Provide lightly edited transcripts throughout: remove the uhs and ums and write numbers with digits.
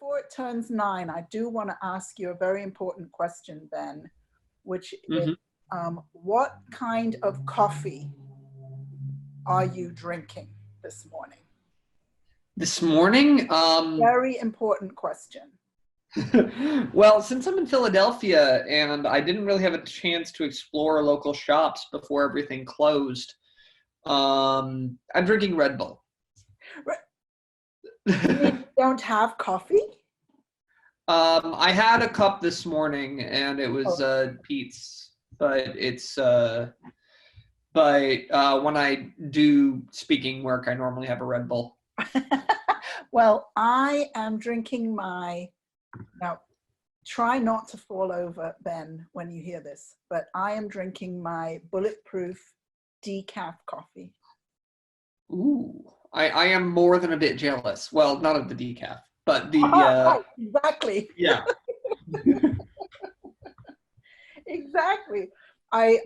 before it turns 9, I do want to ask you a very important question, Ben, which is, what kind of coffee are you drinking this morning? This morning? Very important question. Well, since I'm in Philadelphia and I didn't really have a chance to explore local shops before everything closed, I'm drinking Red Bull. You don't have coffee? I had a cup this morning and it was Pete's, but it's when I do speaking work, I normally have a Red Bull. Well, I am drinking my, now try not to fall over, Ben, when you hear this, but I am drinking my bulletproof decaf coffee. Ooh, I am more than a bit jealous. Well, not of the decaf, but the right, exactly. Yeah. Exactly. I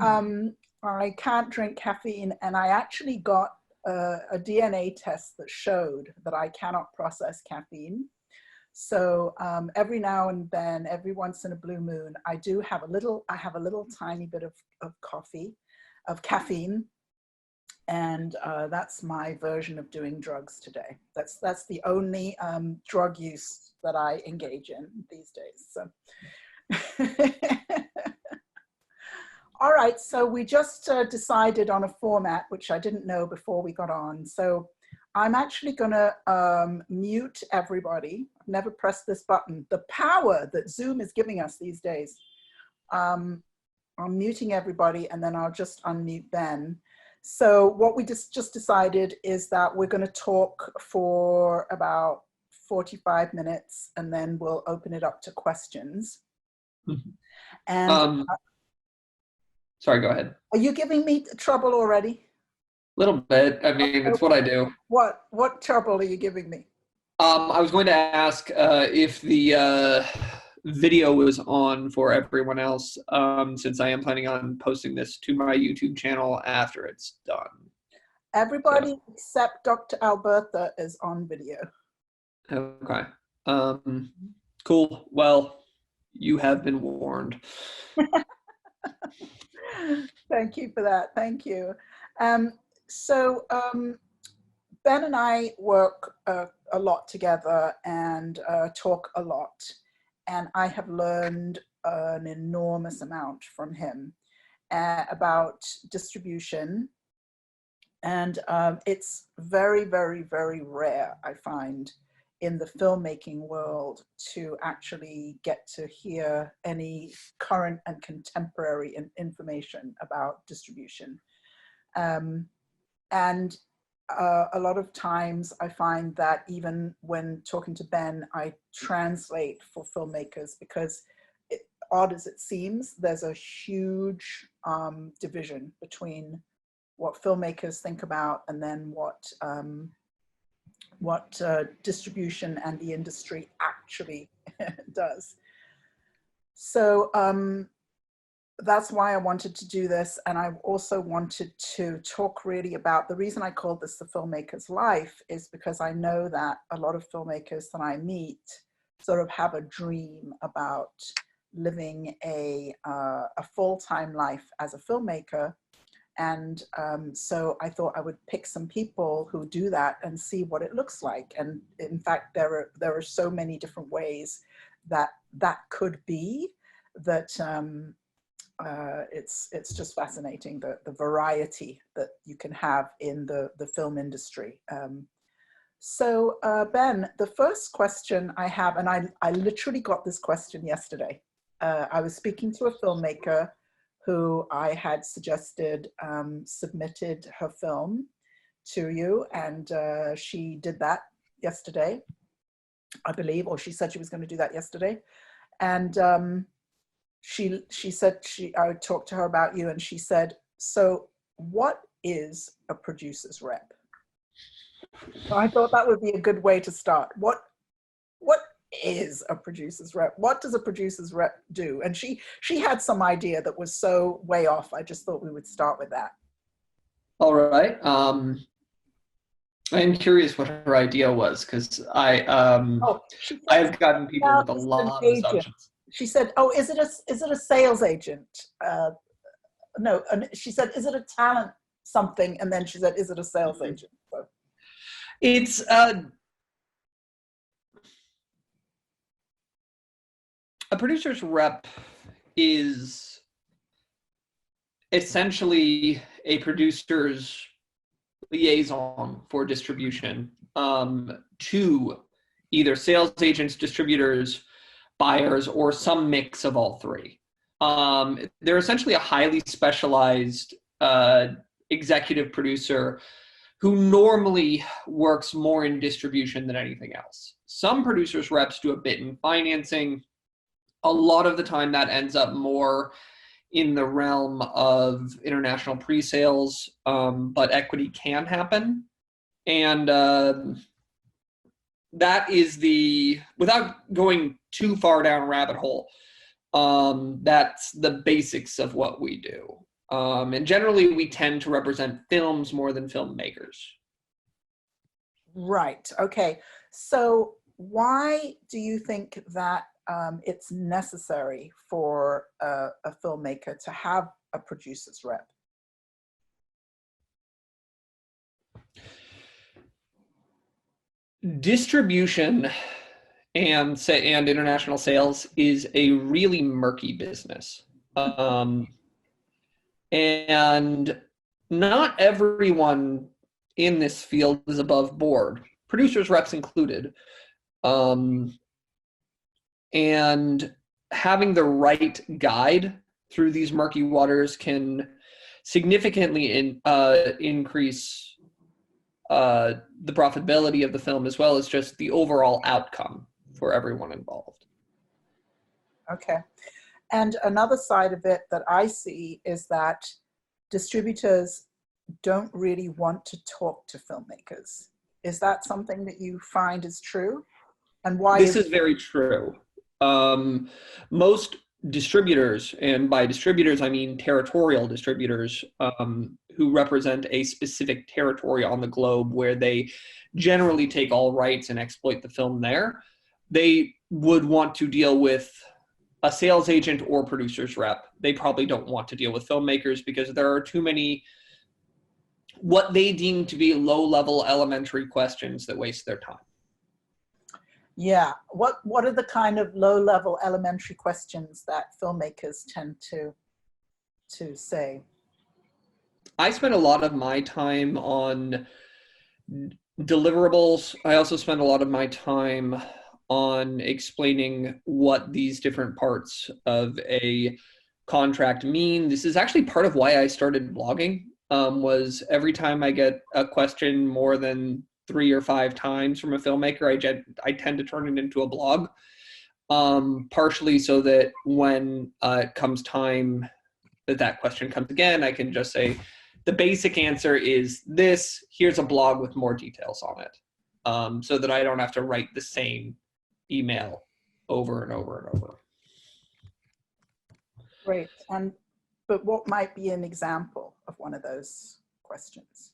can't drink caffeine, and I actually got a DNA test that showed that I cannot process caffeine. So every now and then, every once in a blue moon, I have a little tiny bit of caffeine. And that's my version of doing drugs today. That's the only drug use that I engage in these days. So. All right, so we just decided on a format, which I didn't know before we got on. So I'm actually gonna mute everybody. I've never pressed this button. The power that Zoom is giving us these days. I'm muting everybody and then I'll just unmute Ben. So what we just decided is that we're gonna talk for about 45 minutes and then we'll open it up to questions. And sorry, go ahead. Are you giving me trouble already? A little bit. I mean, it's what I do. What trouble are you giving me? I was going to ask if the video was on for everyone else, since I am planning on posting this to my YouTube channel after it's done. Everybody except Dr. Alberta is on video. Okay. Cool. Well, you have been warned. Thank you for that. Thank you. Ben and I work a lot together and talk a lot. And I have learned an enormous amount from him about distribution. And it's very, very, very rare, I find, in the filmmaking world to actually get to hear any current and contemporary information about distribution. And a lot of times I find that even when talking to Ben, I translate for filmmakers because, odd as it seems, there's a huge division between what filmmakers think about and then what distribution and the industry actually does. So that's why I wanted to do this. And I also wanted to talk really about, the reason I called this The Filmmaker's Life is because I know that a lot of filmmakers that I meet sort of have a dream about living a full-time life as a filmmaker. And so I thought I would pick some people who do that and see what it looks like. And in fact, there are so many different ways that could be, that it's just fascinating, the variety that you can have in the film industry. So Ben, the first question I have, and I literally got this question yesterday. I was speaking to a filmmaker who I had suggested submitted her film to you, and she did that yesterday, I believe, or she said she was going to do that yesterday. And she said I would talk to her about you, and she said, so what is a producer's rep? So I thought that would be a good way to start. What is a producer's rep? What does a producer's rep do? And she had some idea that was so way off. I just thought we would start with that. All right. I'm curious what her idea was, because Oh, she said I've gotten people about with a is it an lot of agent. assumptions. She said, "Oh, is it a sales agent?" No, and she said, "Is it a talent something?" And then she said, "Is it a sales agent?" So, It's a producer's rep is essentially a producer's liaison for distribution to either sales agents, distributors, buyers, or some mix of all three. They're essentially a highly specialized executive producer who normally works more in distribution than anything else. Some producers reps do a bit in financing. A lot of the time that ends up more in the realm of international pre-sales, but equity can happen. And that is without going too far down a rabbit hole, that's the basics of what we do. And generally we tend to represent films more than filmmakers. right. Okay. So why do you think that it's necessary for a filmmaker to have a producer's rep? Distribution and international sales is a really murky business. And not everyone in this field is above board, producers, reps included. And having the right guide through these murky waters can significantly increase the profitability of the film, as well as just the overall outcome for everyone involved. Okay. And another side of it that I see is that distributors don't really want to talk to filmmakers. Is that something that you find is true? And why? This is very true. Most distributors, and by distributors I mean territorial distributors, who represent a specific territory on the globe where they generally take all rights and exploit the film there, they would want to deal with a sales agent or producer's rep. They probably don't want to deal with filmmakers because there are too many what they deem to be low-level elementary questions that waste their time. Yeah. What are the kind of low-level elementary questions that filmmakers tend to say? I spend a lot of my time on deliverables. I also spend a lot of my time on explaining what these different parts of a contract mean. This is actually part of why I started blogging, was every time I get a question more than 3 or 5 times from a filmmaker, I tend to turn it into a blog, partially so that when it comes time that question comes again, I can just say, the basic answer is this, here's a blog with more details on it, so that I don't have to write the same email over and over and over. Great. But what might be an example of one of those questions?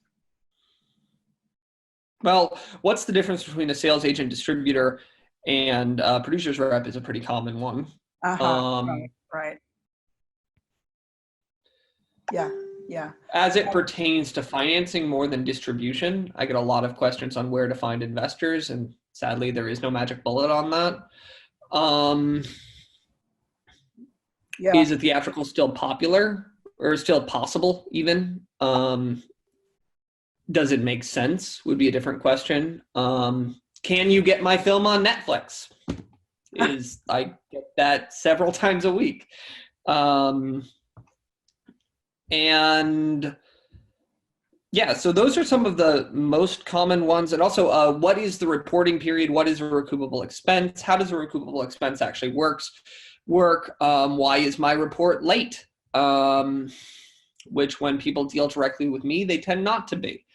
Well, what's the difference between a sales agent, distributor, and producer's rep is a pretty common one. Right. Yeah. As it pertains to financing more than distribution, I get a lot of questions on where to find investors, and sadly, there is no magic bullet on that. Yeah. Is a theatrical still popular or still possible even? Does it make I would be a different question. Can you get my film on Netflix? I get that several times a week. And yeah, so those are some of the most common ones. And also, what is the reporting period? What is a recoupable expense? How does a recoupable expense actually work? Why is my report late? Which when people deal directly with me, they tend not to be.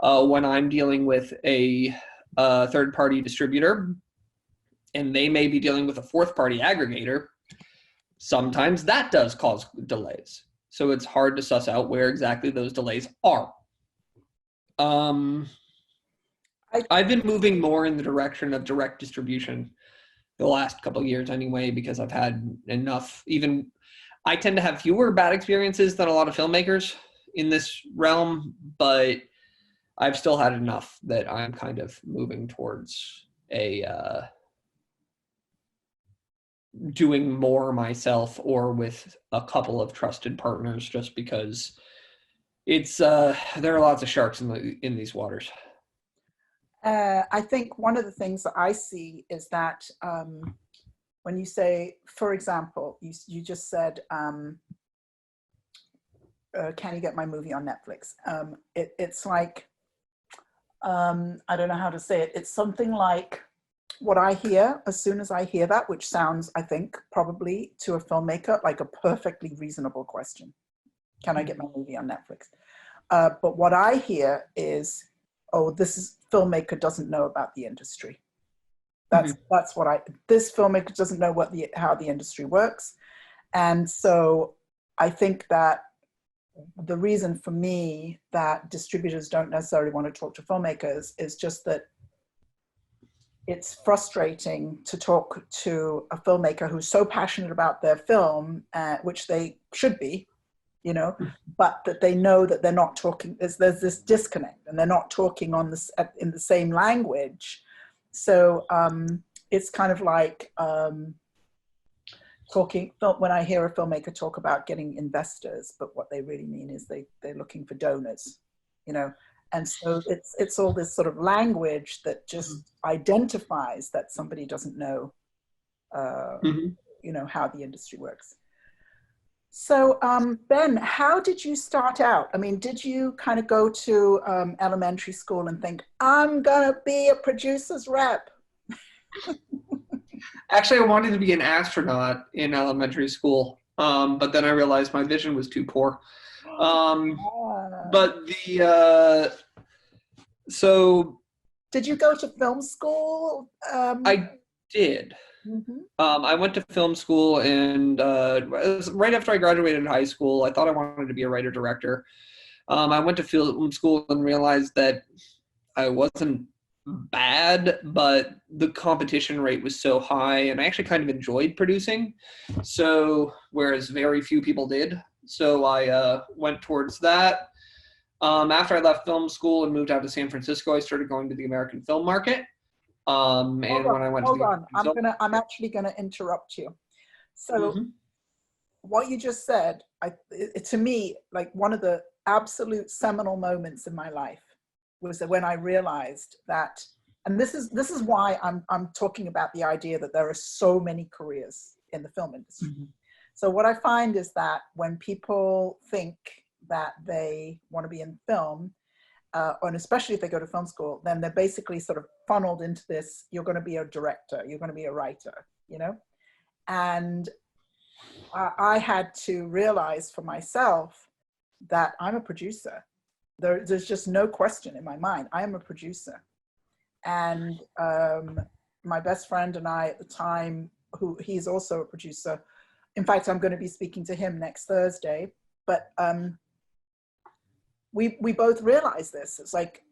When I'm dealing with a third-party distributor, and they may be dealing with a fourth-party aggregator, sometimes that does cause delays. So it's hard to suss out where exactly those delays are. I've been moving more in the direction of direct distribution the last couple of years anyway, because I've had enough. Even I tend to have fewer bad experiences than a lot of filmmakers in this realm, but I've still had enough that I'm kind of moving towards doing more myself or with a couple of trusted partners, just because it's there are lots of sharks in these waters. I think one of the things that I see is that when you say, for example, you just said, can you get my movie on Netflix? It's like, I don't know how to say it. It's something like what I hear as soon as I hear that, which sounds, I think, probably to a filmmaker, like a perfectly reasonable question. Can I get my movie on Netflix? But what I hear is, oh, this filmmaker doesn't know about the industry. That's this filmmaker doesn't know how the industry works. And so I think that the reason for me that distributors don't necessarily want to talk to filmmakers is just that it's frustrating to talk to a filmmaker who's so passionate about their film, which they should be, but that they know that they're not talking, there's this disconnect and they're not talking in the same language. So it's kind of like when I hear a filmmaker talk about getting investors, but what they really mean is they're looking for donors, And so it's all this sort of language that just identifies that somebody doesn't know, how the industry works. So Ben, how did you start out? I mean, did you kind of go to elementary school and think, I'm gonna be a producer's rep? Actually, I wanted to be an astronaut in elementary school, but then I realized my vision was too poor. But so. Did you go to film school? I did. Mm-hmm. I went to film school, and right after I graduated high school, I thought I wanted to be a writer-director. I went to film school and realized that I wasn't bad, but the competition rate was so high, and I actually kind of enjoyed producing, whereas very few people did. So I went towards that. After I left film school and moved out to San Francisco, I started going to the American film market. I'm actually gonna interrupt you. So what you just said, to me, like one of the absolute seminal moments in my life was that when I realized that, and this is why I'm talking about the idea that there are so many careers in the film industry. Mm-hmm. So what I find is that when people think that they want to be in film, and especially if they go to film school, then they're basically sort of funneled into this, you're going to be a director, you're going to be a writer, And I had to realize for myself that I'm a producer. There's just no question in my mind. I am a producer. And my best friend and I at the time, he's also a producer. In fact, I'm going to be speaking to him next Thursday. But we both realized this. It's like,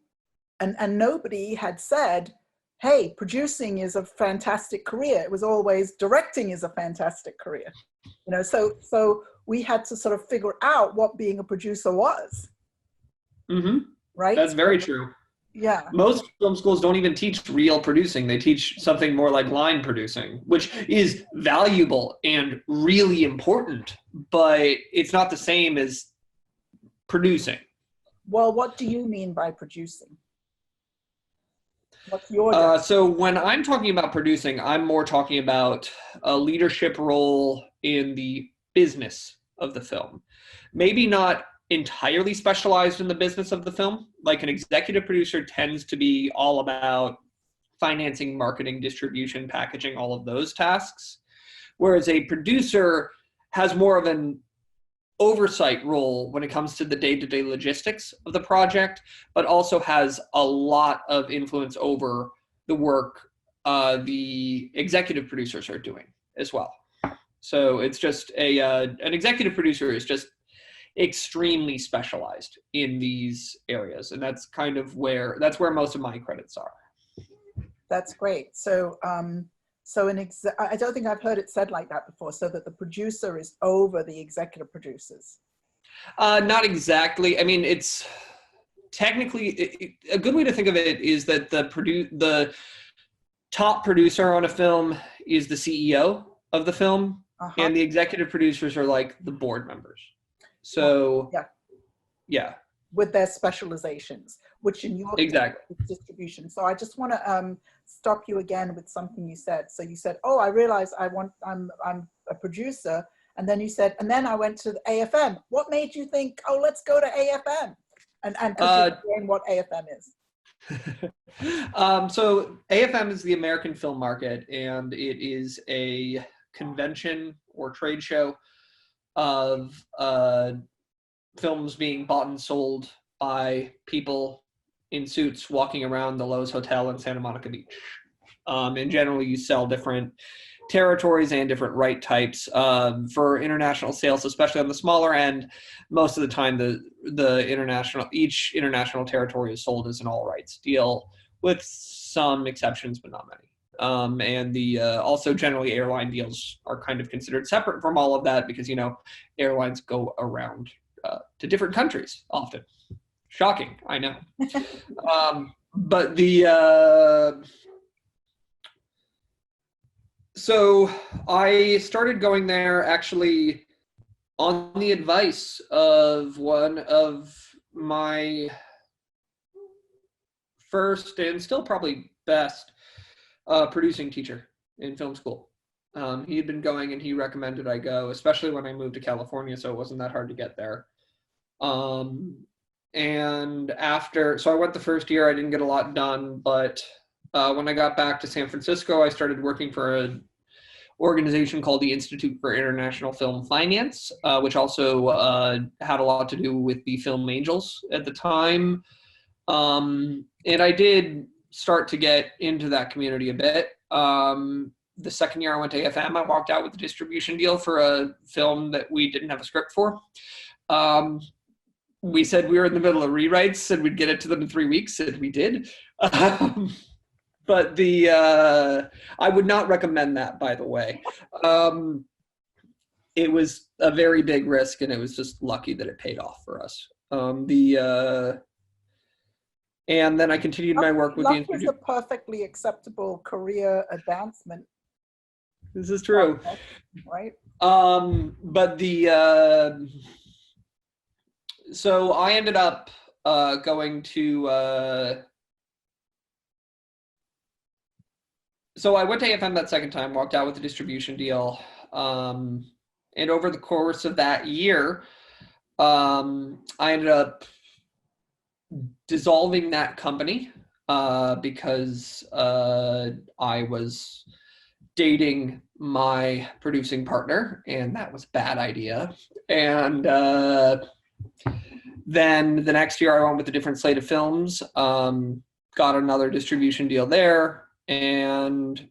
and nobody had said, hey, producing is a fantastic career. It was always directing is a fantastic career. So we had to sort of figure out what being a producer was. Mm-hmm. Right? That's very true. Yeah. Most film schools don't even teach real producing. They teach something more like line producing, which is valuable and really important, but it's not the same as producing. Well, what do you mean by producing? What's your so when I'm talking about producing, I'm more talking about a leadership role in the business of the film. Maybe not entirely specialized in the business of the film. Like an executive producer tends to be all about financing, marketing, distribution, packaging, all of those tasks. Whereas a producer has more of an oversight role when it comes to the day-to-day logistics of the project, but also has a lot of influence over the work the executive producers are doing as well. So it's just an executive producer is just extremely specialized in these areas. And that's kind of where most of my credits are. That's great. So, I don't think I've heard it said like that before, so that the producer is over the executive producers. Not exactly. I mean, it's technically, a good way to think of it is that the top producer on a film is the CEO of the film, and the executive producers are like the board members. So, yeah. With their specializations, which in your case is distribution. So I just want to stop you again with something you said. So you said, "Oh, I realized I'm a producer," and then you said, "And then I went to the AFM." What made you think, "Oh, let's go to AFM"? And explain what AFM is. So AFM is the American Film Market, and it is a convention or trade show of films being bought and sold by people in suits walking around the Lowe's Hotel in Santa Monica Beach. And generally you sell different territories and different right types for international sales, especially on the smaller end. Most of the time each international territory is sold as an all rights deal, with some exceptions, but not many. And also generally airline deals are kind of considered separate from all of that, because, airlines go around to different countries often. Shocking, I know. But so I started going there actually on the advice of one of my first and still probably best producing teacher in film school. He had been going and he recommended I go, especially when I moved to California, so it wasn't that hard to get there. And so I went the first year, I didn't get a lot done, but when I got back to San Francisco, I started working for an organization called the Institute for International Film Finance, which also had a lot to do with the Film Angels at the time. And I did start to get into that community a bit. The second year I went to AFM, I walked out with a distribution deal for a film that we didn't have a script for. We said we were in the middle of rewrites and we'd get it to them in 3 weeks, and we did. But I would not recommend that, by the way. It was a very big risk, and it was just lucky that it paid off for us. And then I continued my work with the Institute. Luck is a perfectly acceptable career advancement. This is true. Right? But so I ended up going to... So I went to AFM that second time, walked out with a distribution deal. And over the course of that year, I ended up dissolving that company because I was dating my producing partner, and that was a bad idea. And then the next year I went with a different slate of films, got another distribution deal there. And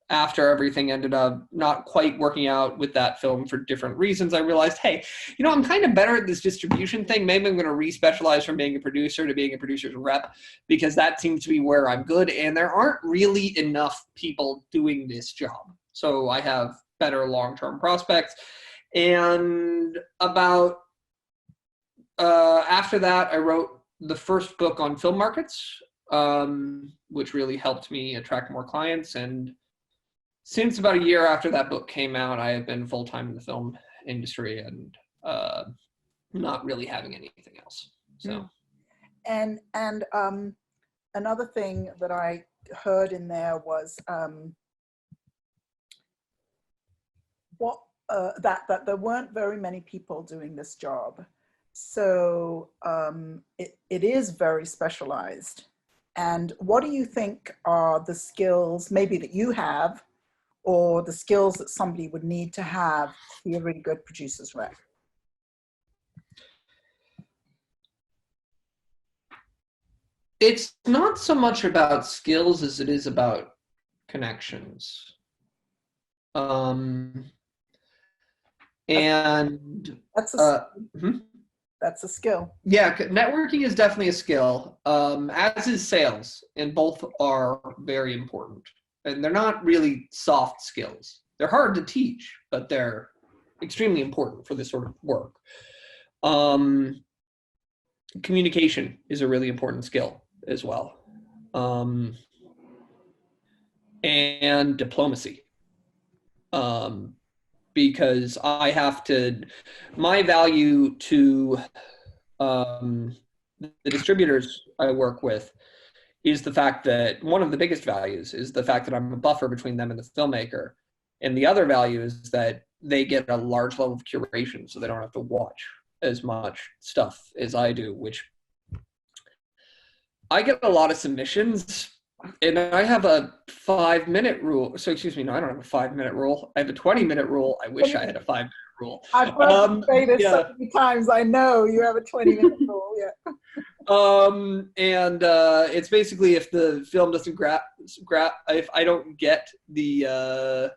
after everything ended up not quite working out with that film for different reasons, I realized, hey, I'm kind of better at this distribution thing. Maybe I'm going to re-specialize from being a producer to being a producer's rep, because that seems to be where I'm good. And there aren't really enough people doing this job. So I have better long-term prospects. And about after that, I wrote the first book on film markets, which really helped me attract more clients. And since about a year after that book came out, I have been full-time in the film industry and not really having anything else. So, and another thing that I heard in there was that there weren't very many people doing this job. So it is very specialized. And what do you think are the skills maybe that you have, or the skills that somebody would need to have to be a really good producer's rep? It's not so much about skills as it is about connections. And that's That's a skill. Yeah, networking is definitely a skill, as is sales, and both are very important. And they're not really soft skills. They're hard to teach, but they're extremely important for this sort of work. Communication is a really important skill as well. And diplomacy. Because I have to, my value to the distributors I work with is the fact that one of the biggest values is the fact that I'm a buffer between them and the filmmaker. And the other value is that they get a large level of curation, so they don't have to watch as much stuff as I do, which I get a lot of submissions, and I have a 5-minute rule. So excuse me, no, I don't have a 5-minute rule. I have a 20-minute rule. I wish I had a 5-minute rule. I've heard you say this so many times. I know you have a 20-minute rule. Yeah. It's basically if the film doesn't if I don't get the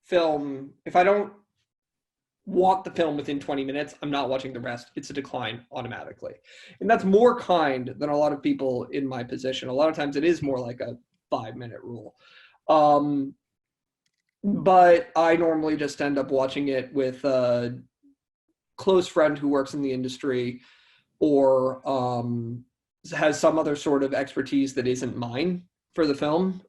film, if I don't want the film within 20 minutes, I'm not watching the rest. It's a decline automatically. And that's more kind than a lot of people in my position. A lot of times it is more like a 5-minute rule. But I normally just end up watching it with a close friend who works in the industry or has some other sort of expertise that isn't mine for the film,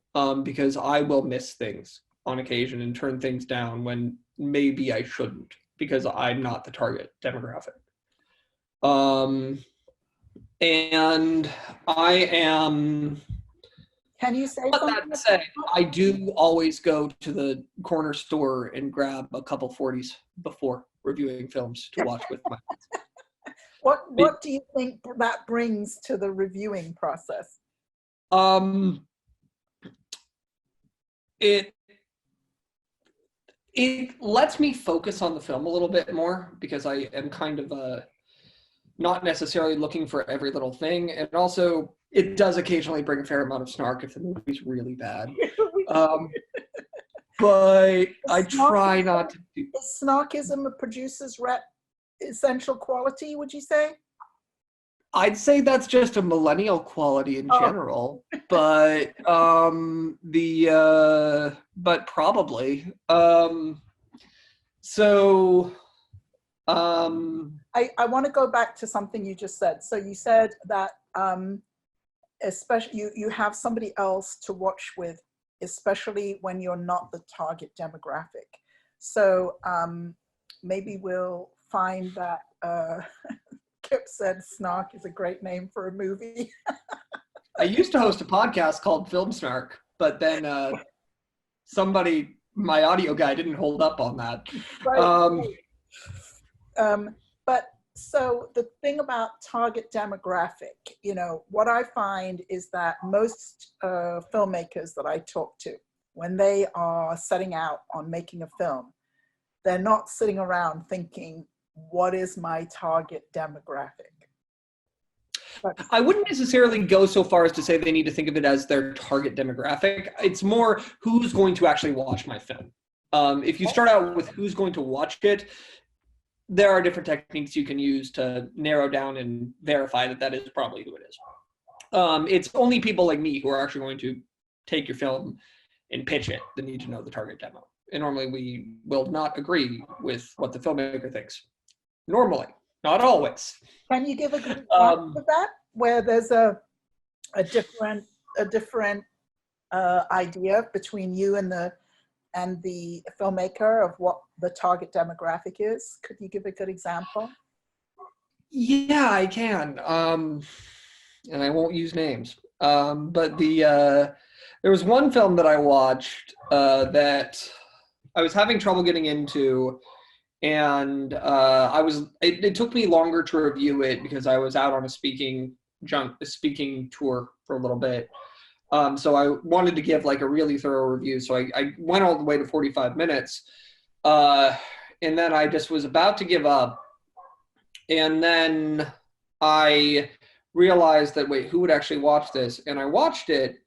because I will miss things on occasion and turn things down when maybe I shouldn't, because I'm not the target demographic. And I am... Can you say something? That said, I do always go to the corner store and grab a couple 40s before reviewing films to watch with my What do you think that brings to the reviewing process? It lets me focus on the film a little bit more, because I am kind of not necessarily looking for every little thing. And also, it does occasionally bring a fair amount of snark if the movie's really bad. But I try not to do... Is snarkism a producer's essential quality, would you say? I'd say that's just a millennial quality in general, but but probably. I want to go back to something you just said. So you said that especially you have somebody else to watch with, especially when you're not the target demographic. So maybe we'll find that Kip said snark is a great name for a movie. I used to host a podcast called Film Snark, but then my audio guy didn't hold up on that. Right. But so the thing about target demographic, what I find is that most filmmakers that I talk to, when they are setting out on making a film, they're not sitting around thinking, what is my target demographic? But I wouldn't necessarily go so far as to say they need to think of it as their target demographic. It's more who's going to actually watch my film. If you start out with who's going to watch it, there are different techniques you can use to narrow down and verify that that is probably who it is. It's only people like me who are actually going to take your film and pitch it that need to know the target demo. And normally we will not agree with what the filmmaker thinks. Normally, not always. Can you give a good example of that, where there's a different idea between you and the filmmaker of what the target demographic is? Could you give a good example? Yeah, I can. And I won't use names. But there was one film that I watched that I was having trouble getting into, and it took me longer to review it because I was out on a speaking tour for a little bit. So I wanted to give like a really thorough review. So I went all the way to 45 minutes. And then I just was about to give up. And then I realized that, wait, who would actually watch this? And I watched it,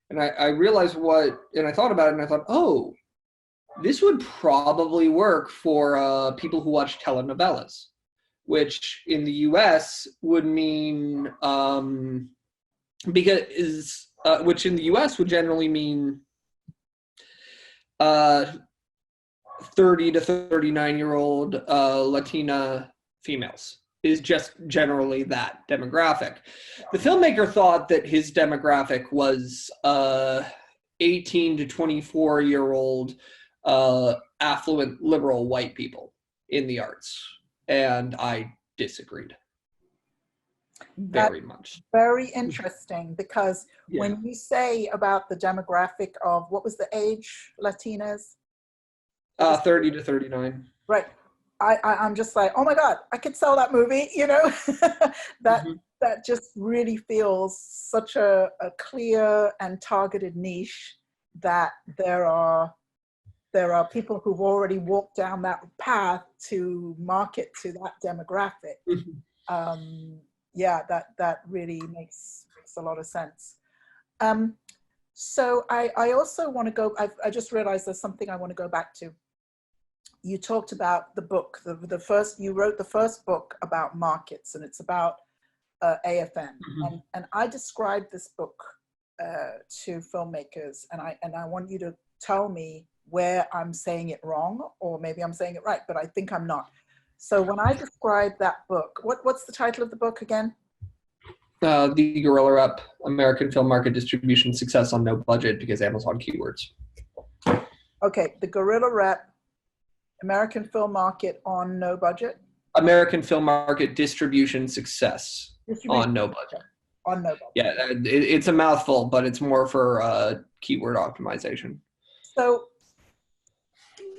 and I realized and I thought about it, and I thought, oh, this would probably work for people who watch telenovelas, which in the US would mean, which in the US would generally mean 30 to 39-year-old Latina females, is just generally that demographic. The filmmaker thought that his demographic was 18 to 24-year-old affluent liberal white people in the arts, and I disagreed very much. Very interesting, because when you say about the demographic of, what was the age, Latinas? 30 to 39. Right. I'm just like, oh my God, I could sell that movie, you know? That just really feels such a clear and targeted niche, that there are people who've already walked down that path to market to that demographic. That really makes a lot of sense. So I also want to go, I just realized there's something I want to go back to. You talked about the book, you wrote the first book about markets, and it's about AFM. And I described this book to filmmakers, and I want you to tell me where I'm saying it wrong, or maybe I'm saying it right, but I think I'm not. So when I described that book, what's the title of the book again? The Guerrilla Rep, American Film Market Distribution Success on No Budget because Amazon Keywords. Okay, the Guerrilla Rep, American Film Market on No Budget? American Film Market Distribution Success on No Budget. On No Budget. Yeah, it's a mouthful, but it's more for keyword optimization. So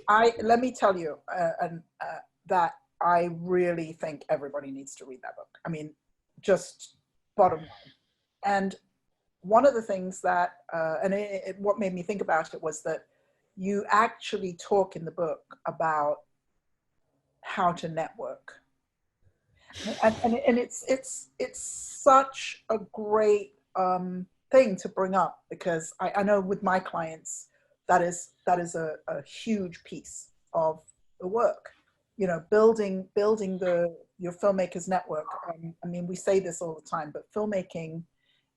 let me tell you that I really think everybody needs to read that book. I mean, just bottom line. And one of the things that, what made me think about it was that you actually talk in the book about how to network. And it's such a great thing to bring up, because I know with my clients, that is a huge piece of the work, you know, building your filmmakers network. I mean, we say this all the time, but filmmaking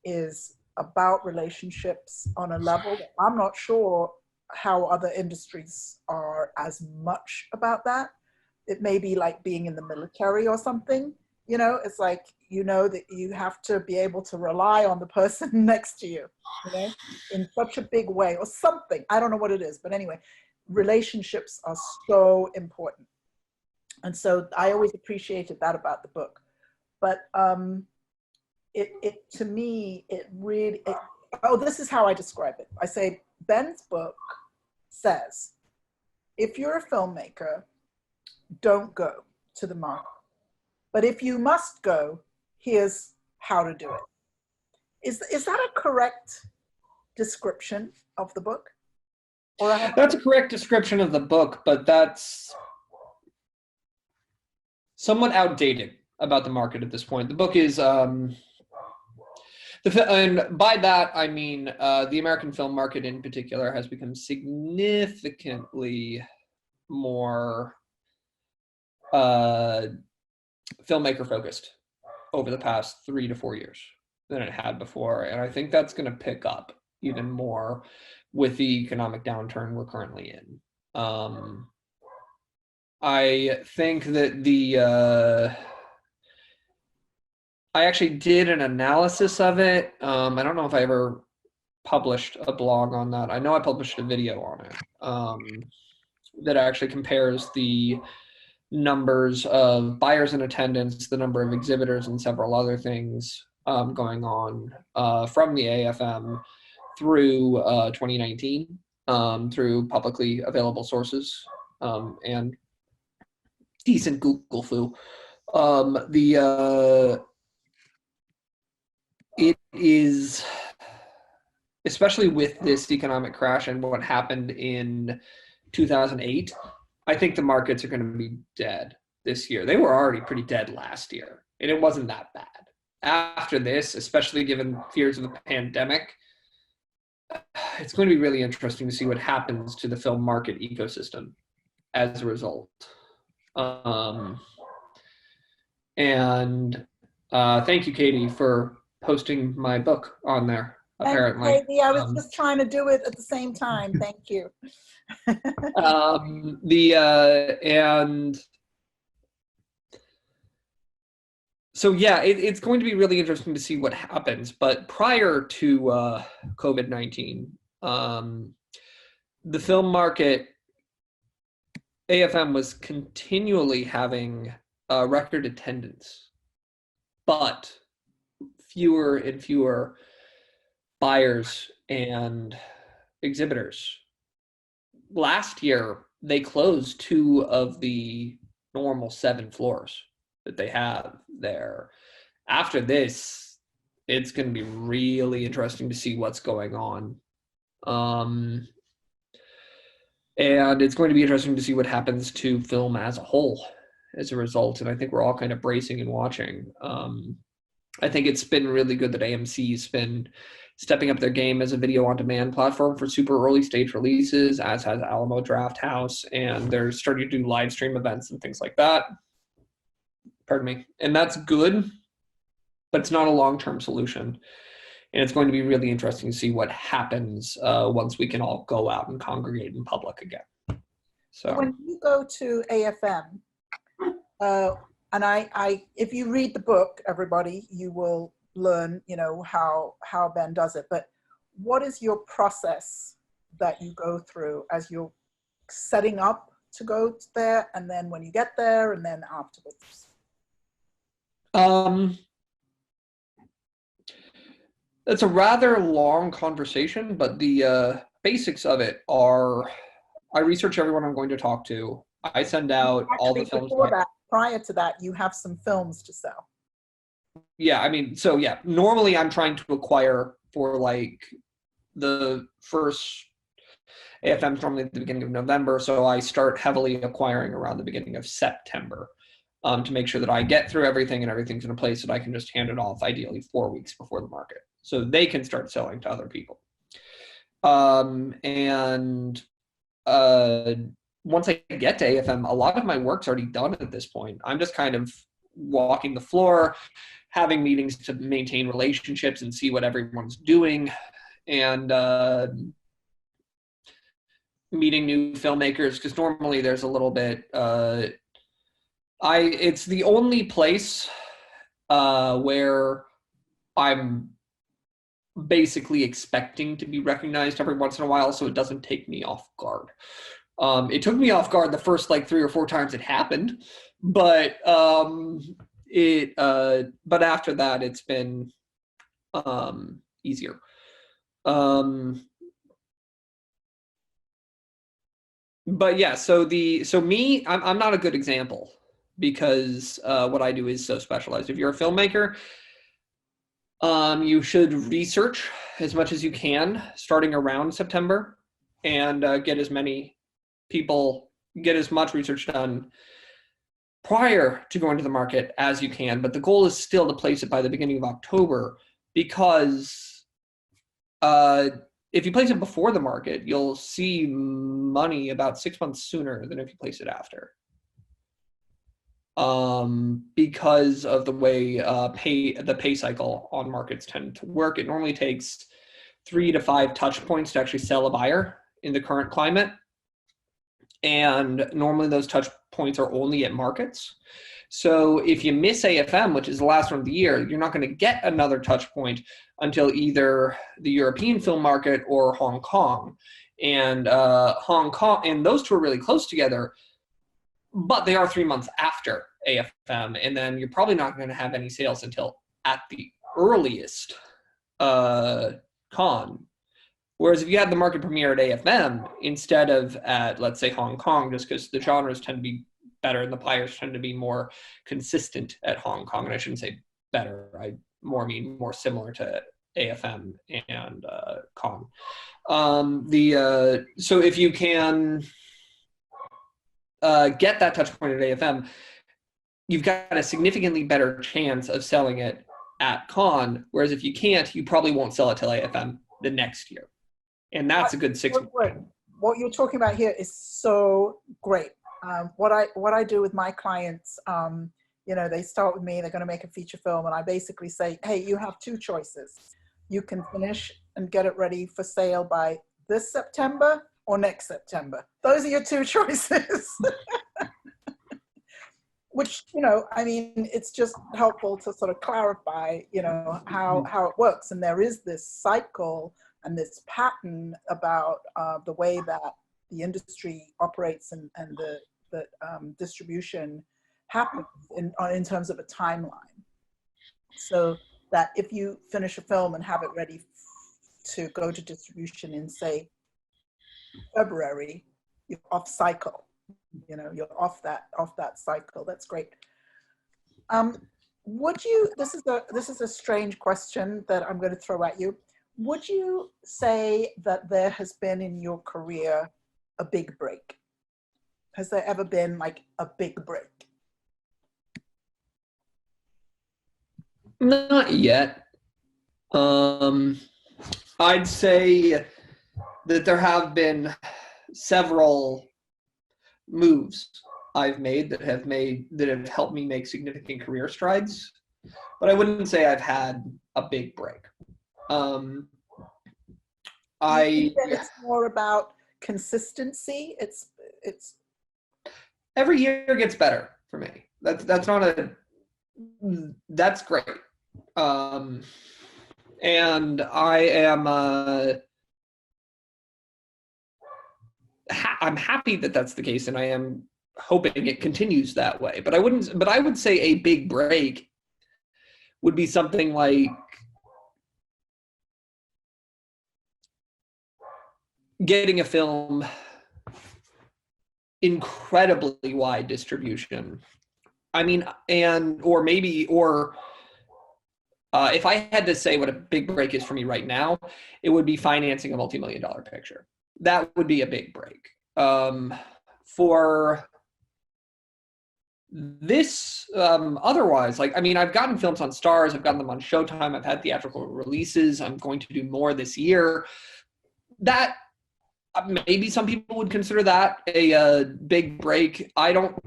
is about relationships on a level that I'm not sure how other industries are as much about that. It may be like being in the military or something, you know, it's like, you know, that you have to be able to rely on the person next to you, you know, in such a big way or something. I don't know what it is, but anyway, relationships are so important. And so I always appreciated that about the book. But to me, this is how I describe it. I say, Ben's book says, if you're a filmmaker, don't go to the market. But if you must go, here's how to do it. Is that a correct description of the book? That's a correct description of the book, but that's somewhat outdated about the market at this point. The book is, and by that I mean the American film market in particular has become significantly more filmmaker focused over the past 3 to 4 years than it had before. And I think that's going to pick up even more with the economic downturn we're currently in. I think that I actually did an analysis of it. I don't know if I ever published a blog on that. I know I published a video on it that actually compares the numbers of buyers in attendance, the number of exhibitors, and several other things going on from the AFM through 2019 through publicly available sources and decent Google foo. It is, especially with this economic crash and what happened in 2008, I think the markets are going to be dead this year. They were already pretty dead last year, and it wasn't that bad. After this, especially given fears of the pandemic, it's going to be really interesting to see what happens to the film market ecosystem as a result. And thank you, Katie, for posting my book on there, apparently. Thank you, Katie. I was just trying to do it at the same time. Thank you. And so, yeah, it's going to be really interesting to see what happens. But prior to COVID-19, the film market, AFM was continually having record attendance, but fewer and fewer buyers and exhibitors. Last year, they closed 2 of the normal 7 floors that they have there. After this, it's going to be really interesting to see what's going on. And it's going to be interesting to see what happens to film as a whole as a result. And I think we're all kind of bracing and watching. I think it's been really good that AMC's been stepping up their game as a video on demand platform for super early stage releases, as has Alamo Drafthouse, and they're starting to do live stream events and things like that. Pardon me. And that's good, but it's not a long-term solution. And it's going to be really interesting to see what happens once we can all go out and congregate in public again. So when you go to AFM, and if you read the book, everybody, you will learn, how Ben does it. But what is your process that you go through as you're setting up to go there, and then when you get there, and then afterwards? It's a rather long conversation, but the basics of it are: I research everyone I'm going to talk to. I send out all the films. Prior to that, you have some films to sell. Yeah, I mean, so yeah, normally I'm trying to acquire for like the first AFM's normally at the beginning of November, so I start heavily acquiring around the beginning of September to make sure that I get through everything and everything's in a place that I can just hand it off ideally 4 weeks before the market, so they can start selling to other people. Once I get to AFM, a lot of my work's already done at this point. I'm just kind of walking the floor, having meetings to maintain relationships and see what everyone's doing, and meeting new filmmakers, because normally there's a little bit, it's the only place where I'm basically expecting to be recognized every once in a while, so it doesn't take me off guard. It took me off guard the first like 3 or 4 times it happened, but but after that it's been easier. But yeah, so me, I'm not a good example because what I do is so specialized. If you're a filmmaker, you should research as much as you can starting around September, and get as much research done prior to going to the market as you can. But the goal is still to place it by the beginning of October, because if you place it before the market, you'll see money about 6 months sooner than if you place it after. Because of the way the pay cycle on markets tend to work. It normally takes 3 to 5 touch points to actually sell a buyer in the current climate. And normally those touch points are only at markets. So if you miss AFM, which is the last one of the year, you're not going to get another touch point until either the European film market or Hong Kong. And Hong Kong, and those two are really close together, but they are 3 months after AFM. And then you're probably not going to have any sales until at the earliest con. Whereas if you had the market premiere at AFM instead of at, let's say, Hong Kong, just because the genres tend to be better and the buyers tend to be more consistent at Hong Kong, and I shouldn't say better, I mean more similar to AFM and con. So if you can get that touch point at AFM, you've got a significantly better chance of selling it at con, whereas if you can't, you probably won't sell it till AFM the next year. And that's a good 6 months. What you're talking about here is so great. What I do with my clients, you know, they start with me, they're going to make a feature film, and I basically say, hey, you have two choices. You can finish and get it ready for sale by this September or next September. Those are your two choices. Which, you know, I mean, it's just helpful to sort of clarify, you know, how it works. And there is this cycle and this pattern about the way that the industry operates and the distribution happens in terms of a timeline. So that if you finish a film and have it ready to go to distribution in, say, February, you're off cycle. You know, you're off that cycle. That's great. Would you, this is a strange question that I'm going to throw at you. Would you say that there has been in your career a big break? Has there ever been like a big break? Not yet. I'd say that there have been several moves I've made that have helped me make significant career strides, but I wouldn't say I've had a big break. It's more about consistency. It's every year gets better for me. That's great. And I am I'm happy that that's the case, and I am hoping it continues that way. But I would say a big break would be something like getting a film incredibly wide distribution. I mean, if I had to say what a big break is for me right now, it would be financing a multi-million-dollar picture. That would be a big break. For this, otherwise, like, I mean, I've gotten films on Stars, I've gotten them on Showtime, I've had theatrical releases, I'm going to do more this year. That, maybe some people would consider that a big break. I don't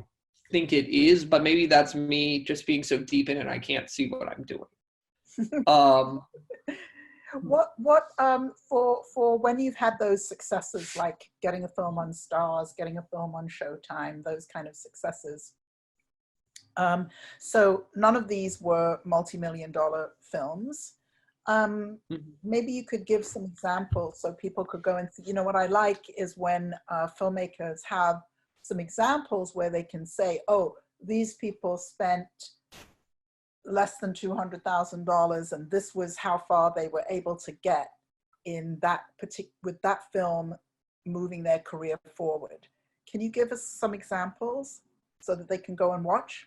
think it is, but maybe that's me just being so deep in it, I can't see what I'm doing. For when you've had those successes, like getting a film on Stars, getting a film on Showtime, those kind of successes. So none of these were multi-million-dollar films. Maybe you could give some examples so people could go and see. You know, what I like is when filmmakers have some examples where they can say, oh, these people spent less than $200,000 and this was how far they were able to get in that with that film moving their career forward. Can you give us some examples so that they can go and watch?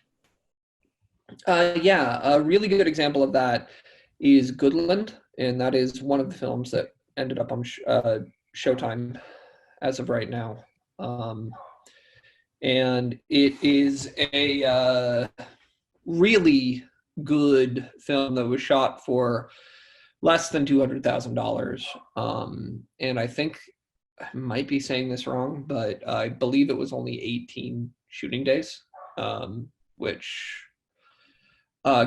Yeah, a really good example of that is Goodland, and that is one of the films that ended up on Showtime as of right now. And it is a really good film that was shot for less than $200,000. And I think I might be saying this wrong, but I believe it was only 18 shooting days, which,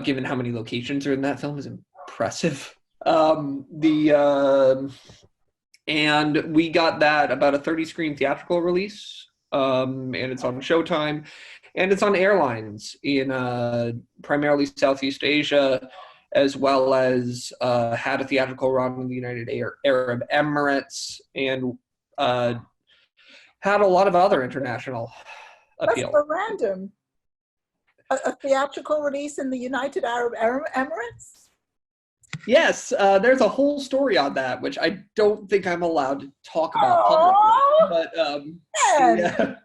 given how many locations are in that film, is impressive. And we got that about a 30-screen theatrical release, and it's on Showtime, and it's on airlines in primarily Southeast Asia, as well as had a theatrical run in the United Arab Emirates, and had a lot of other international appeal. That's so random. A theatrical release in the United Arab Emirates? Yes, there's a whole story on that, which I don't think I'm allowed to talk about publicly. But yeah.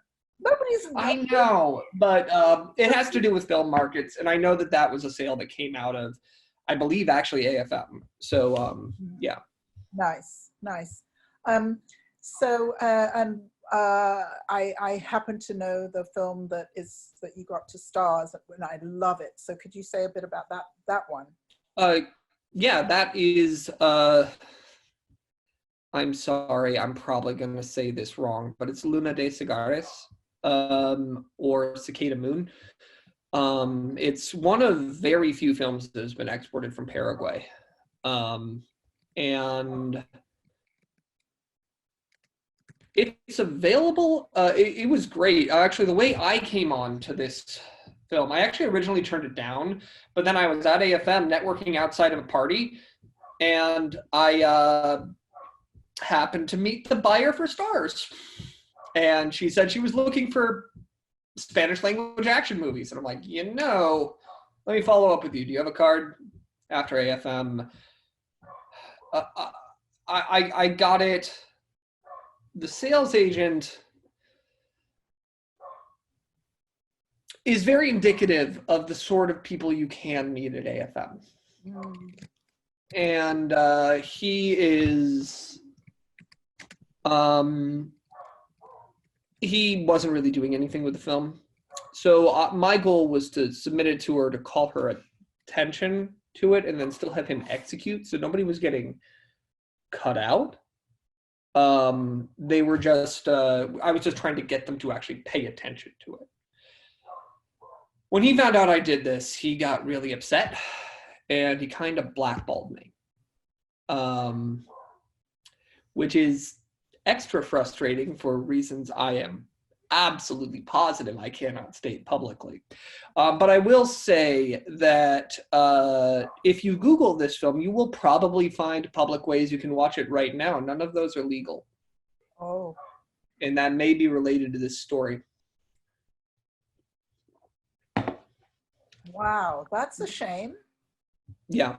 I know, but it has to do with film markets, and I know that that was a sale that came out of, I believe, actually AFM. So yeah. Nice. I happen to know the film that you got to Stars, and I love it. So could you say a bit about that one? Yeah, that is I'm sorry, I'm probably going to say this wrong, but it's Luna de Cigares, or Cicada Moon. It's one of very few films that has been exported from Paraguay. And it's available. It was great. Actually, the way I came on to this film, I actually originally turned it down, but then I was at AFM networking outside of a party, and I happened to meet the buyer for Stars. And she said she was looking for Spanish language action movies. And I'm like, let me follow up with you. Do you have a card? After AFM, I got it. The sales agent is very indicative of the sort of people you can meet at AFM. And he is, he wasn't really doing anything with the film. So my goal was to submit it to her to call her attention to it and then still have him execute. So nobody was getting cut out. They were just, I was just trying to get them to actually pay attention to it. When he found out I did this, he got really upset and he kind of blackballed me, which is extra frustrating for reasons I am absolutely positive I cannot state publicly. But I will say that if you Google this film, you will probably find public ways you can watch it right now. None of those are legal. Oh. And that may be related to this story. Wow, that's a shame. Yeah.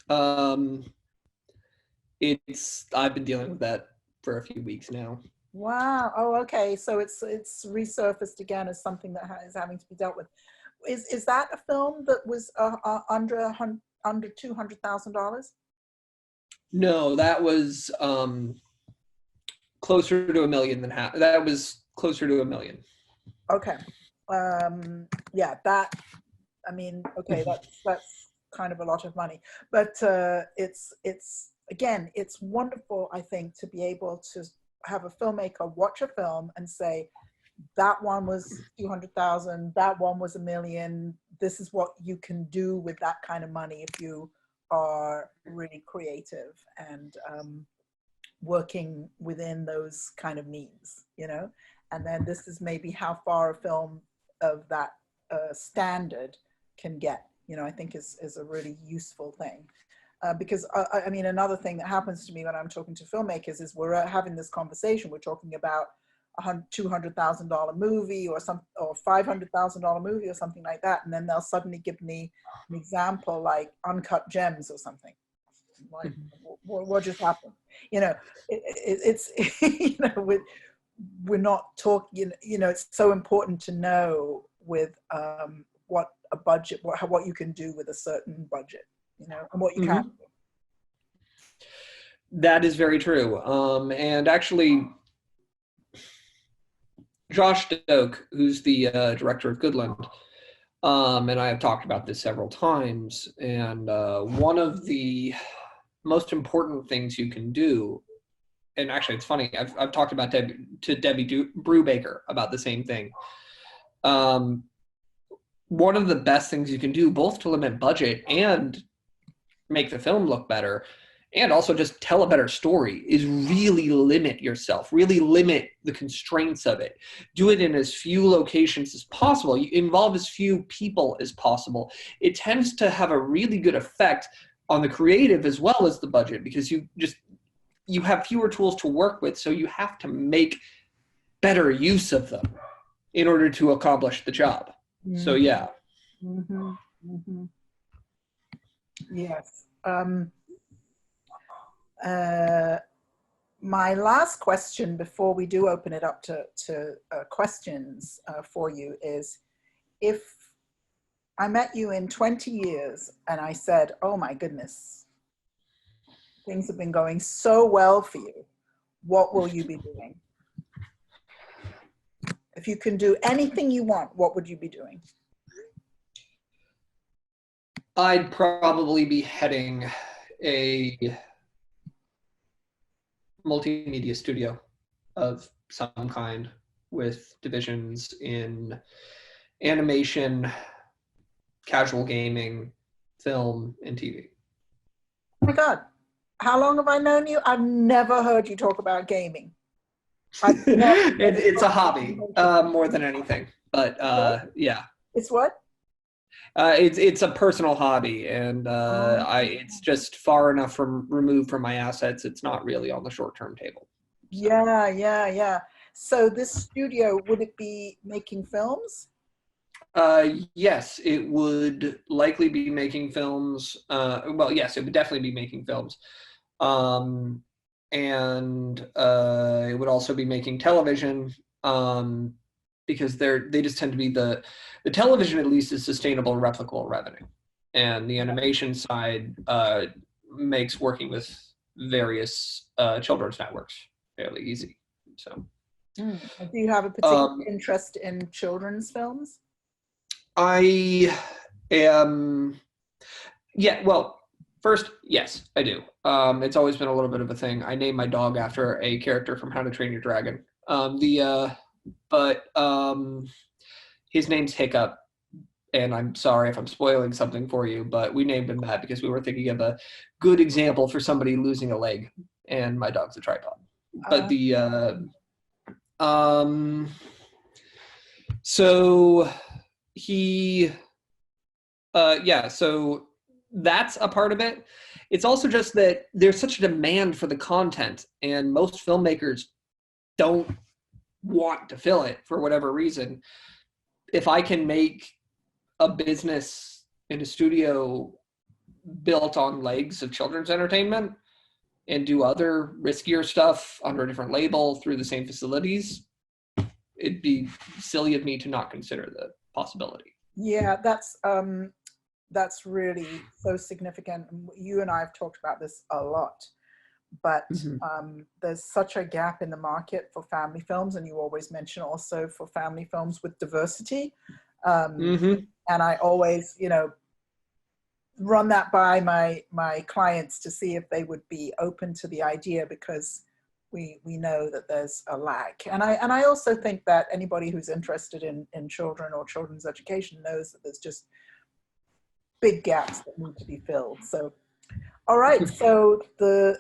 I've been dealing with that for a few weeks now. Wow. Oh, okay. So it's resurfaced again as something that is having to be dealt with. Is that a film that was under $200,000? No, that was closer to $1 million than half. That was closer to $1 million. Okay. Yeah. That. I mean, okay. That's kind of a lot of money, but it's again, it's wonderful. I think to be able to have a filmmaker watch a film and say, that one was 200,000, that one was $1 million. This is what you can do with that kind of money if you are really creative and working within those kind of means, and then this is maybe how far a film of that standard can get, I think is a really useful thing. Because I mean, another thing that happens to me when I'm talking to filmmakers is we're having this conversation. We're talking about a $200,000 movie or $500,000 movie or something like that, and then they'll suddenly give me an example like Uncut Gems or something. Like, what just happened? It's we're not talking. It's so important to know with what a budget, what you can do with a certain budget. And what you can do. That is very true. And actually, Josh Doak, who's the director of Goodland, and I have talked about this several times, and one of the most important things you can do, and actually it's funny, I've talked about Debbie Brubaker about the same thing. One of the best things you can do, both to limit budget and make the film look better, and also just tell a better story, is really limit yourself, really limit the constraints of it. Do it in as few locations as possible. You involve as few people as possible. It tends to have a really good effect on the creative as well as the budget, because you have fewer tools to work with, so you have to make better use of them in order to accomplish the job. Mm-hmm. So yeah. Mm-hmm. Mm-hmm. Yes. My last question before we do open it up to questions for you is, if I met you in 20 years and I said, oh my goodness, things have been going so well for you, what will you be doing? If you can do anything you want, what would you be doing? I'd probably be heading a multimedia studio of some kind with divisions in animation, casual gaming, film, and TV. Oh my God. How long have I known you? I've never heard you talk about gaming. It's a hobby more than anything, but yeah. It's what? It's a personal hobby, and it's just far enough removed from my assets. It's not really on the short-term table. So. Yeah. So this studio, would it be making films? Yes, it would likely be making films. Well, yes, it would definitely be making films. And it would also be making television, because they just tend to be the television, at least, is sustainable and replicable revenue. And the animation side makes working with various children's networks fairly easy. So, do you have a particular interest in children's films? I am, yeah, well, first, yes, I do. It's always been a little bit of a thing. I named my dog after a character from How to Train Your Dragon. His name's Hiccup, and I'm sorry if I'm spoiling something for you, but we named him that because we were thinking of a good example for somebody losing a leg, and my dog's a tripod. But so he, so that's a part of it. It's also just that there's such a demand for the content, and most filmmakers don't want to fill it for whatever reason. If I can make a business in a studio built on legs of children's entertainment and do other riskier stuff under a different label through the same facilities, it'd be silly of me to not consider the possibility. Yeah, that's really so significant. You and I have talked about this a lot, but there's such a gap in the market for family films, and you always mention also for family films with diversity. And I always, run that by my clients to see if they would be open to the idea, because we know that there's a lack. And I also think that anybody who's interested in children or children's education knows that there's just big gaps that need to be filled. So, all right, so the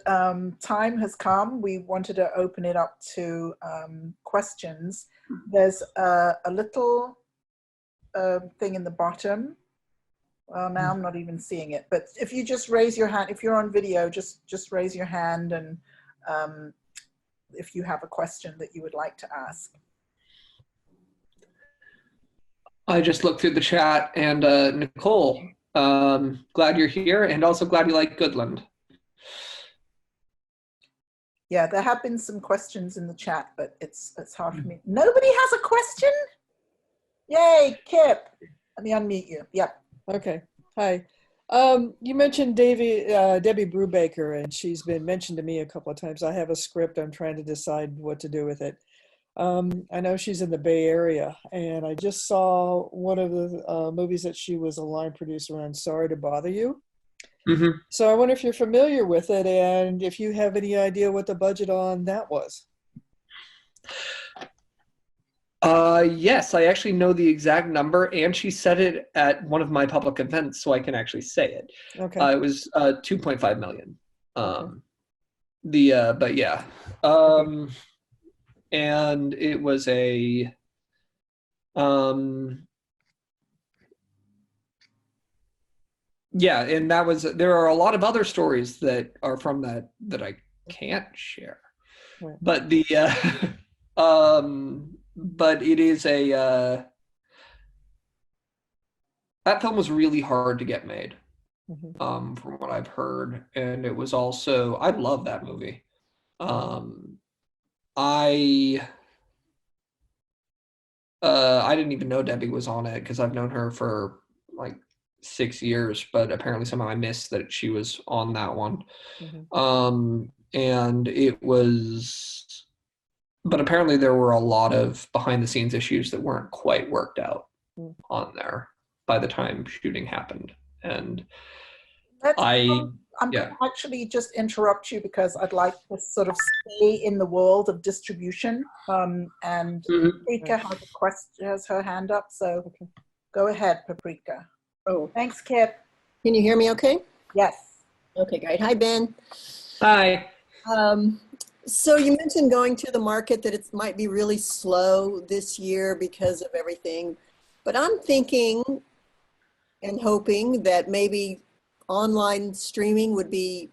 time has come. We wanted to open it up to questions. There's a little thing in the bottom. Well, now I'm not even seeing it, but if you just raise your hand, if you're on video, just raise your hand, and if you have a question that you would like to ask. I just looked through the chat, and Nicole, glad you're here, and also glad you like Goodland. Yeah, there have been some questions in the chat, but it's hard for me. Nobody has a question? Yay, Kip. Let me unmute you. Yep. Okay. Hi. You mentioned Debbie Brubaker, and she's been mentioned to me a couple of times. I have a script. I'm trying to decide what to do with it. I know she's in the Bay Area, and I just saw one of the movies that she was a line producer on, Sorry to Bother You. So I wonder if you're familiar with it, and if you have any idea what the budget on that was. Yes, I actually know the exact number, and she said it at one of my public events, so I can actually say it. Okay. It was 2.5 million. Okay. But yeah. And it was a yeah, and there are a lot of other stories that are from that I can't share. Right. But but it is that film was really hard to get made, from what I've heard. And it was also, I love that movie. I didn't even know Debbie was on it, because I've known her for like 6 years, but apparently somehow I missed that she was on that one. And it was, but apparently there were a lot of behind the scenes issues that weren't quite worked out on there by the time shooting happened. And I'm going to actually just interrupt you because I'd like to sort of stay in the world of distribution. And Paprika has her hand up, so go ahead, Paprika. Oh, thanks, Kip. Can you hear me okay? Yes. Okay, great. Hi, Ben. Hi. So you mentioned going to the market that it might be really slow this year because of everything, but I'm thinking and hoping that maybe online streaming would be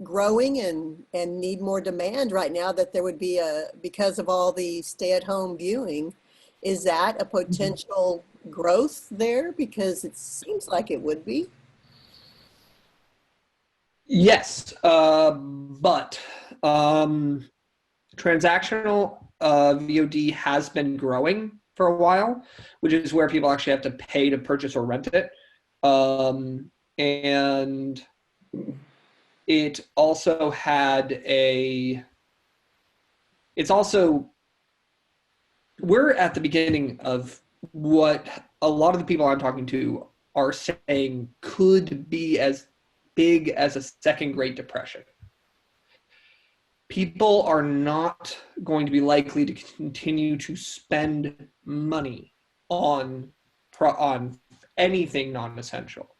growing and need more demand right now, that there would be because of all the stay-at-home viewing. Is that a potential growth there? Because it seems like it would be. Yes, but transactional VOD has been growing for a while, which is where people actually have to pay to purchase or rent it. And it also we're at the beginning of what a lot of the people I'm talking to are saying could be as big as a second Great Depression. People are not going to be likely to continue to spend money on anything non-essential.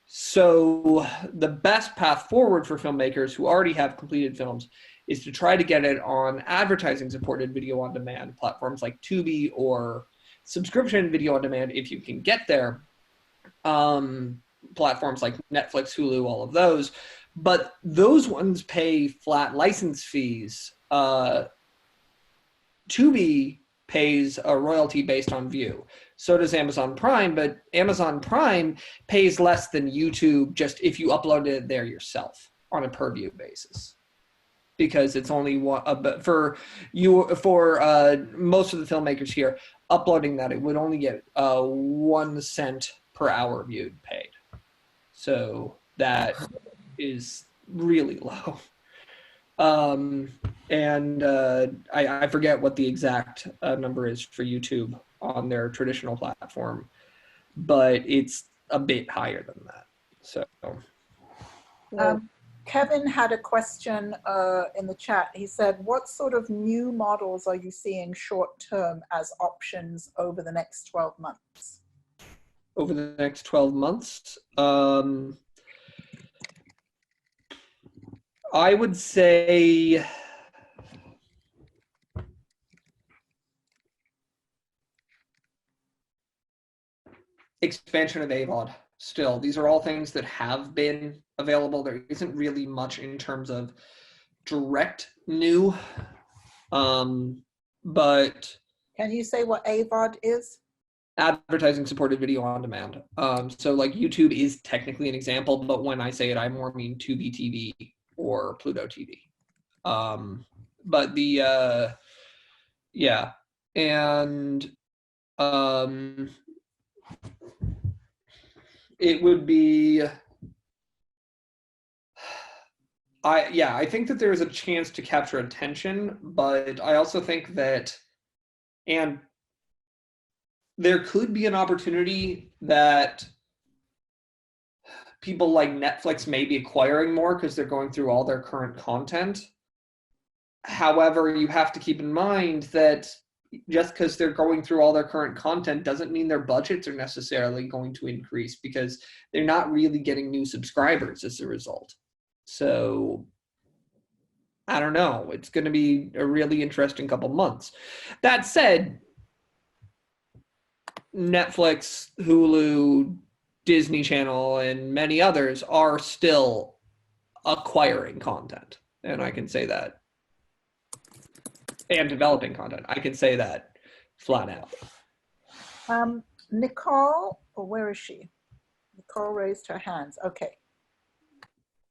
So the best path forward for filmmakers who already have completed films is to try to get it on advertising-supported video on demand platforms like Tubi or subscription video on demand if you can get there. Platforms like Netflix, Hulu, all of those. But those ones pay flat license fees. Tubi pays a royalty based on view. So does Amazon Prime, but Amazon Prime pays less than YouTube just if you upload it there yourself on a per view basis. Because it's only one, for most of the filmmakers here, uploading that, it would only get 1 cent per hour viewed paid. So that is really low. I forget what the exact number is for YouTube on their traditional platform, but it's a bit higher than that. So Kevin had a question in the chat. He said, what sort of new models are you seeing short term as options over the next 12 months? Over the next 12 months, I would say expansion of AVOD. Still, these are all things that have been available. There isn't really much in terms of direct new, but can you say what AVOD is? Advertising supported video on demand. So like YouTube is technically an example, but when I say it, I more mean Tubi TV or Pluto TV. But the yeah, and it would be I think that there's a chance to capture attention, but I also think that there could be an opportunity that people like Netflix may be acquiring more because they're going through all their current content. However, you have to keep in mind that just because they're going through all their current content doesn't mean their budgets are necessarily going to increase because they're not really getting new subscribers as a result. So I don't know. It's going to be a really interesting couple months. That said, Netflix, Hulu, Disney Channel, and many others are still acquiring content. And I can say that. And developing content. I can say that flat out. Nicole, or where is she? Nicole raised her hands. Okay.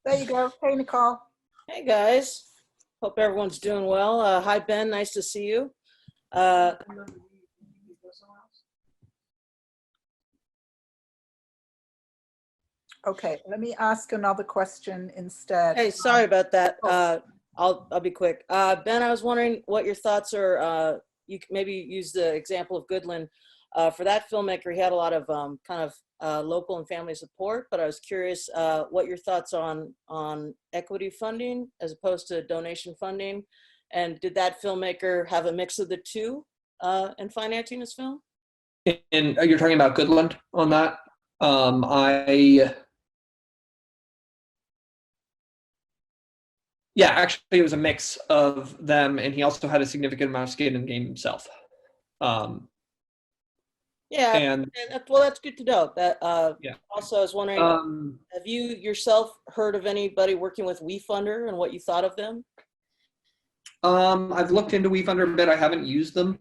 There you go. Hey, Nicole. Hey, guys. Hope everyone's doing well. Hi, Ben. Nice to see you. Okay, let me ask another question instead. Hey, sorry about that. I'll be quick. Ben, I was wondering what your thoughts are. You could maybe use the example of Goodland. For that filmmaker, he had a lot of kind of local and family support, but I was curious what your thoughts on equity funding as opposed to donation funding, and did that filmmaker have a mix of the two in financing his film? And you're talking about Goodland on that? Yeah, actually, it was a mix of them, and he also had a significant amount of skin in the game himself. Yeah, and well, that's good to know. That yeah. Also, I was wondering, have you yourself heard of anybody working with WeFunder and what you thought of them? I've looked into WeFunder a bit. I haven't used them.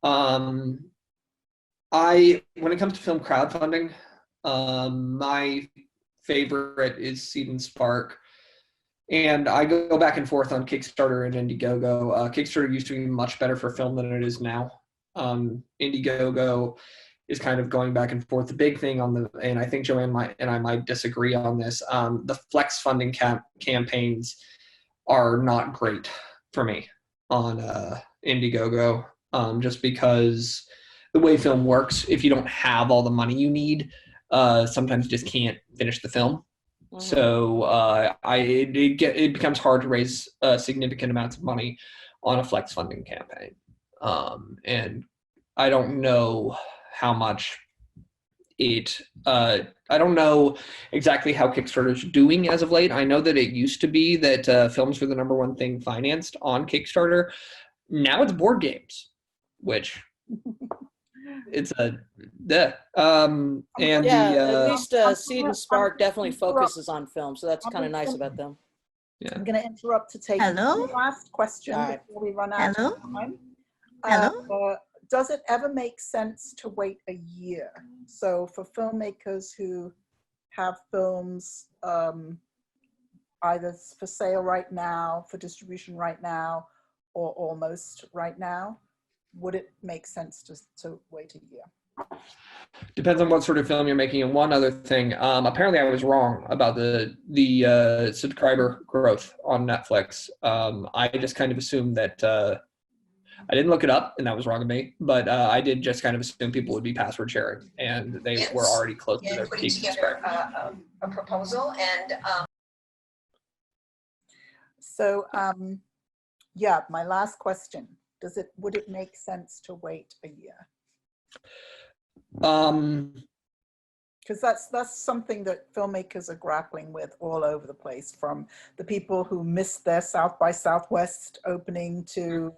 When it comes to film crowdfunding, my favorite is Seed and Spark. And I go back and forth on Kickstarter and Indiegogo. Kickstarter used to be much better for film than it is now. Indiegogo is kind of going back and forth. The big thing and I think Joanne and I might disagree on this, the flex funding campaigns are not great for me on Indiegogo, just because the way film works, if you don't have all the money you need, sometimes you just can't finish the film. Mm-hmm. So it becomes hard to raise significant amounts of money on a flex funding campaign. And I don't know how much I don't know exactly how Kickstarter's doing as of late. I know that it used to be that films were the number one thing financed on Kickstarter. Now it's board games, which it's at least Seed and Spark definitely focuses on film, so that's kind of nice about them. Yeah. I'm going to interrupt to take the last question before we run out of time. Does it ever make sense to wait a year? So for filmmakers who have films either for sale right now, for distribution right now, or almost right now, would it make sense to wait a year? Depends on what sort of film you're making. And one other thing, apparently I was wrong about the subscriber growth on Netflix. I just kind of assumed that I didn't look it up, and that was wrong of me. But I did just kind of assume people would be password sharing, and they were already close to their peak subscribers. A proposal and. So yeah, my last question. Would it make sense to wait a year? Because that's something that filmmakers are grappling with all over the place, from the people who missed their South by Southwest opening to,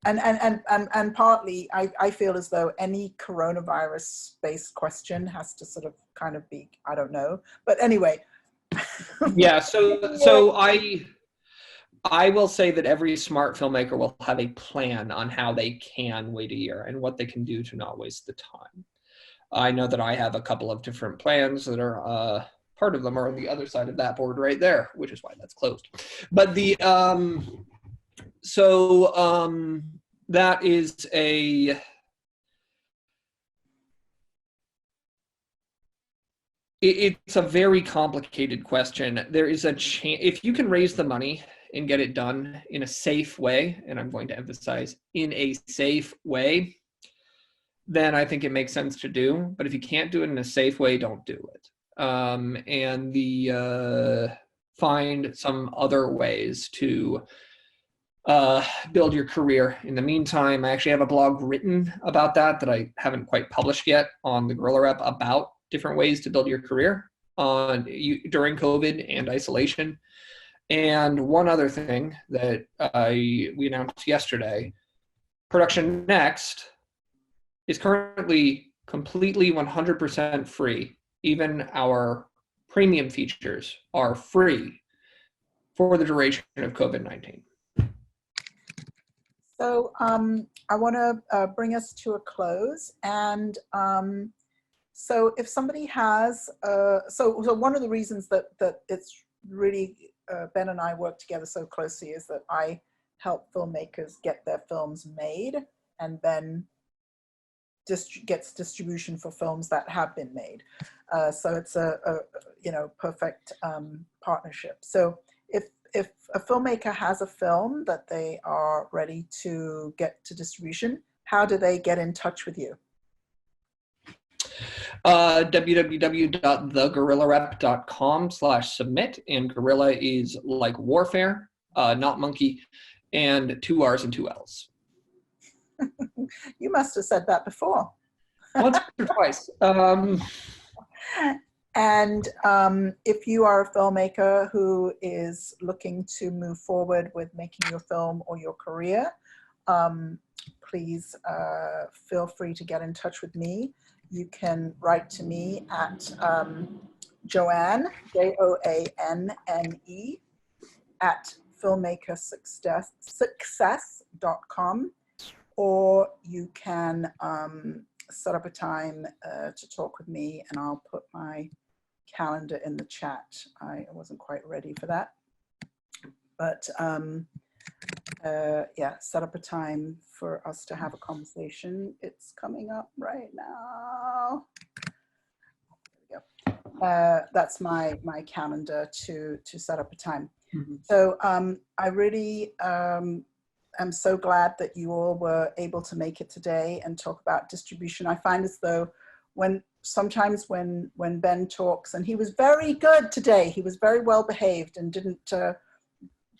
and partly I feel as though any coronavirus-based question has to sort of kind of be, I don't know, but anyway. Yeah. So I will say that every smart filmmaker will have a plan on how they can wait a year and what they can do to not waste the time. I know that I have a couple of different plans that are part of them are on the other side of that board right there, which is why that's closed. But that is it's a very complicated question. There is a chance if you can raise the money and get it done in a safe way, and I'm going to emphasize in a safe way, then I think it makes sense to do. But if you can't do it in a safe way, don't do it. Find some other ways to build your career. In the meantime, I actually have a blog written about that I haven't quite published yet on the Guerrilla Rep about different ways to build your career during COVID and isolation. And one other thing that we announced yesterday, Production Next is currently completely 100% free. Even our premium features are free for the duration of COVID-19. So I want to bring us to a close. And so if somebody has, so one of the reasons that it's really, Ben and I work together so closely is that I help filmmakers get their films made and then gets distribution for films that have been made. So it's a perfect partnership. So if a filmmaker has a film that they are ready to get to distribution, how do they get in touch with you? www.theguerrillarep.com/submit, and gorilla is like warfare, not monkey, and 2 R's and 2 L's. You must have said that before. Once or twice. And if you are a filmmaker who is looking to move forward with making your film or your career, please feel free to get in touch with me. You can write to me at Joanne, Joanne, at filmmakersuccess.com, or you can set up a time to talk with me, and I'll put my calendar in the chat. I wasn't quite ready for that, but yeah, set up a time for us to have a conversation. It's coming up right now. There we go. That's my calendar to set up a time. Mm-hmm. So I really am so glad that you all were able to make it today and talk about distribution. I find as though sometimes when Ben talks, and he was very good today, he was very well behaved and didn't talk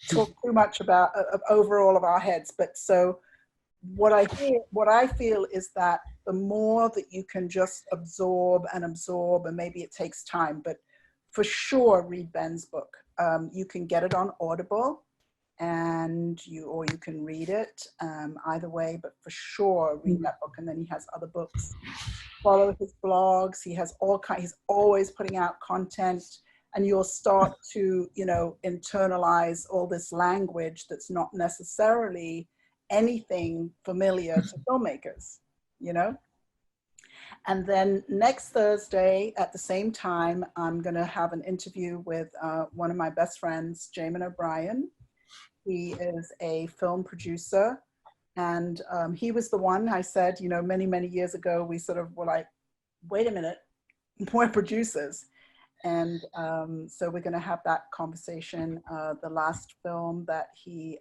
too much about over all of our heads. But so what I feel is that the more that you can just absorb, and maybe it takes time, but for sure read Ben's book. You can get it on Audible, and you can read it either way, but for sure read that book. And then he has other books. Follow his blogs. He has he's always putting out content, and you'll start to, internalize all this language that's not necessarily anything familiar to filmmakers, And then next Thursday at the same time, I'm going to have an interview with one of my best friends, Jamin O'Brien. He is a film producer, and he was the one I said, many, many years ago, we sort of were like, wait a minute, we're producers. And so we're going to have that conversation. The last film that he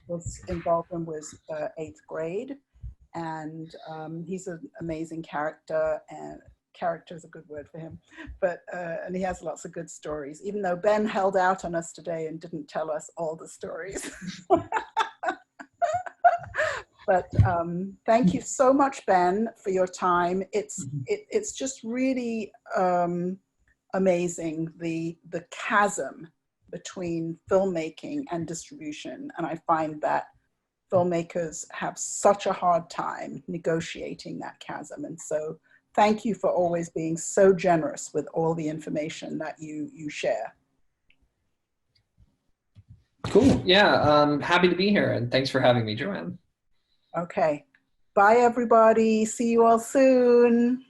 was involved in was 8th Grade. And he's an amazing character, and character is a good word for him, but and he has lots of good stories, even though Ben held out on us today and didn't tell us all the stories. But thank you so much, Ben, for your time. It's just really amazing, the chasm between filmmaking and distribution, and I find that filmmakers have such a hard time negotiating that chasm. And so thank you for always being so generous with all the information that you share. Cool. Yeah, happy to be here, and thanks for having me, Joanne. Okay. Bye, everybody. See you all soon.